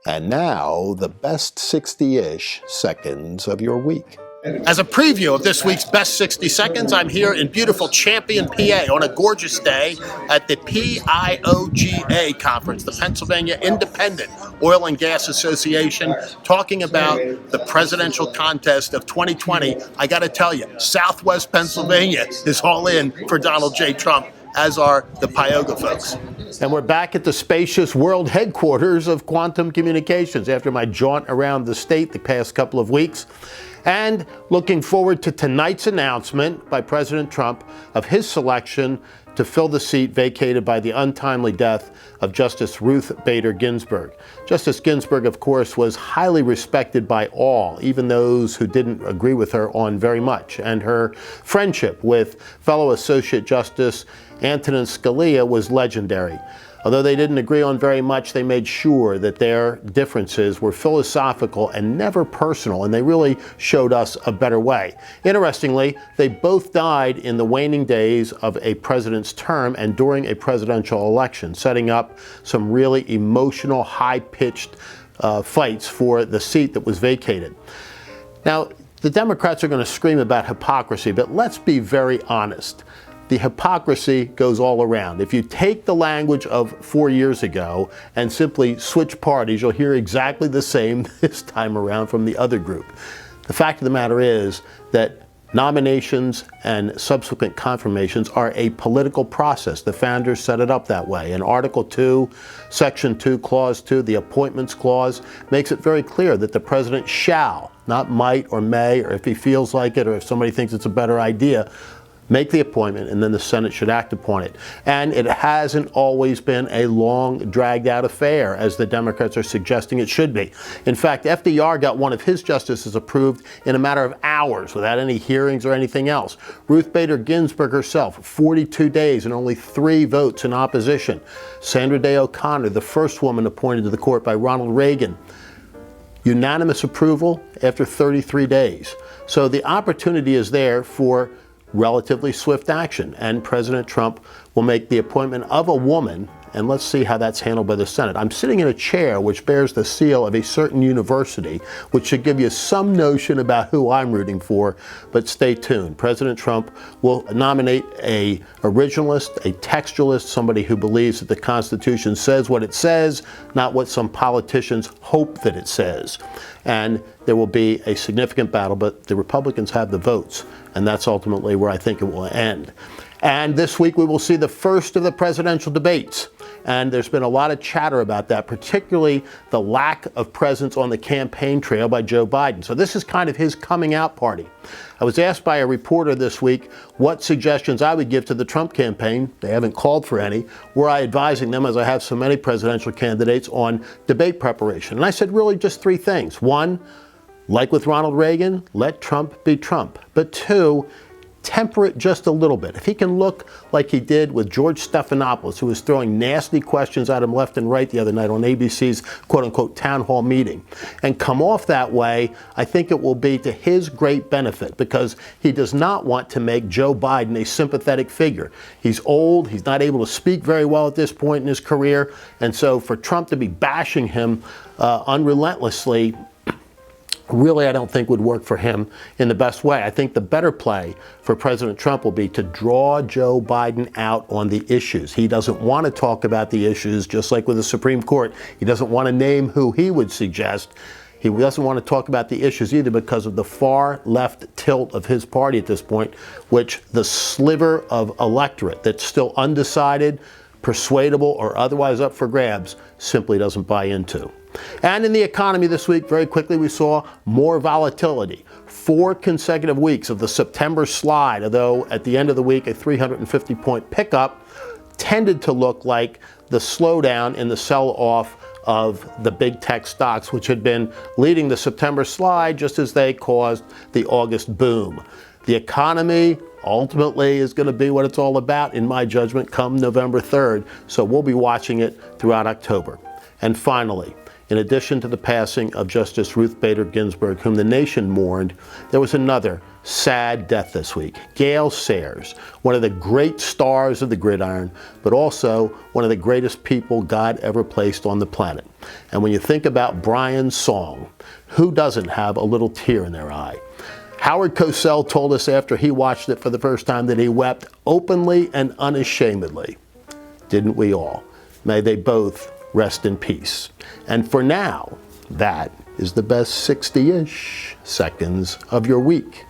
And now, the best 60-ish seconds of your week. As a preview of this week's Best 60 Seconds, I'm here in beautiful Champion, PA, on a gorgeous day at the PIOGA conference, the Pennsylvania Independent Oil and Gas Association, talking about the presidential contest of 2020. I got to tell you, Southwest Pennsylvania is all in for Donald J. Trump, as are the PIOGA folks. And we're back at the spacious world headquarters of Quantum Communications after my jaunt around the state the past couple of weeks. And looking forward to tonight's announcement by President Trump of his selection to fill the seat vacated by the untimely death of Justice Ruth Bader Ginsburg. Justice Ginsburg, of course, was highly respected by all, even those who didn't agree with her on very much. And her friendship with fellow Associate Justice Antonin Scalia was legendary. Although they didn't agree on very much, they made sure that their differences were philosophical and never personal, and they really showed us a better way. Interestingly, they both died in the waning days of a president's term and during a presidential election, setting up some really emotional, high-pitched fights for the seat that was vacated. Now, the Democrats are going to scream about hypocrisy, but let's be very honest. The hypocrisy goes all around. If you take the language of 4 years ago and simply switch parties, you'll hear exactly the same this time around from the other group. The fact of the matter is that nominations and subsequent confirmations are a political process. The founders set it up that way. And Article 2, Section 2, Clause 2, the Appointments Clause, makes it very clear that the president shall, not might or may, or if he feels like it or if somebody thinks it's a better idea, make the appointment, and then the Senate should act upon it. And it hasn't always been a long, dragged-out affair, as the Democrats are suggesting it should be. In fact, FDR got one of his justices approved in a matter of hours, without any hearings or anything else. Ruth Bader Ginsburg herself, 42 days and only 3 votes in opposition. Sandra Day O'Connor, the first woman appointed to the court by Ronald Reagan, unanimous approval after 33 days. So the opportunity is there for relatively swift action, and President Trump will make the appointment of a woman, and let's see how that's handled by the Senate. I'm sitting in a chair which bears the seal of a certain university, which should give you some notion about who I'm rooting for, but stay tuned. President Trump will nominate a originalist, a textualist, somebody who believes that the Constitution says what it says, not what some politicians hope that it says. And there will be a significant battle, but the Republicans have the votes, and that's ultimately where I think it will end. And this week we will see the first of the presidential debates. And there's been a lot of chatter about that, particularly the lack of presence on the campaign trail by Joe Biden. So this is kind of his coming out party. I was asked by a reporter this week what suggestions I would give to the Trump campaign. They haven't called for any. Were I advising them, as I have so many presidential candidates, on debate preparation? And I said really just 3 things. 1, like with Ronald Reagan, let Trump be Trump. But 2, temper it just a little bit. If he can look like he did with George Stephanopoulos, who was throwing nasty questions at him left and right the other night on ABC's quote-unquote town hall meeting, and come off that way, I think it will be to his great benefit, because he does not want to make Joe Biden a sympathetic figure. He's old, he's not able to speak very well at this point in his career, and so for Trump to be bashing him unrelentlessly, really, I don't think would work for him in the best way. I think the better play for President Trump will be to draw Joe Biden out on the issues. He doesn't want to talk about the issues, just like with the Supreme Court. He doesn't want to name who he would suggest. He doesn't want to talk about the issues either because of the far left tilt of his party at this point, which the sliver of electorate that's still undecided, persuadable, or otherwise up for grabs simply doesn't buy into. And in the economy this week, very quickly, we saw more volatility. 4 consecutive weeks of the September slide, although at the end of the week, a 350-point pickup tended to look like the slowdown in the sell-off of the big tech stocks, which had been leading the September slide just as they caused the August boom. The economy ultimately is going to be what it's all about, in my judgment, come November 3rd. So we'll be watching it throughout October. And finally, In addition to the passing of Justice Ruth Bader Ginsburg, whom the nation mourned, there was another sad death this week. Gale Sayers, one of the great stars of the gridiron, but also one of the greatest people God ever placed on the planet. And when you think about Brian's song, who doesn't have a little tear in their eye? Howard Cosell told us after he watched it for the first time that he wept openly and unashamedly. Didn't we all? May they both rest in peace. And for now, that is the best 60-ish seconds of your week.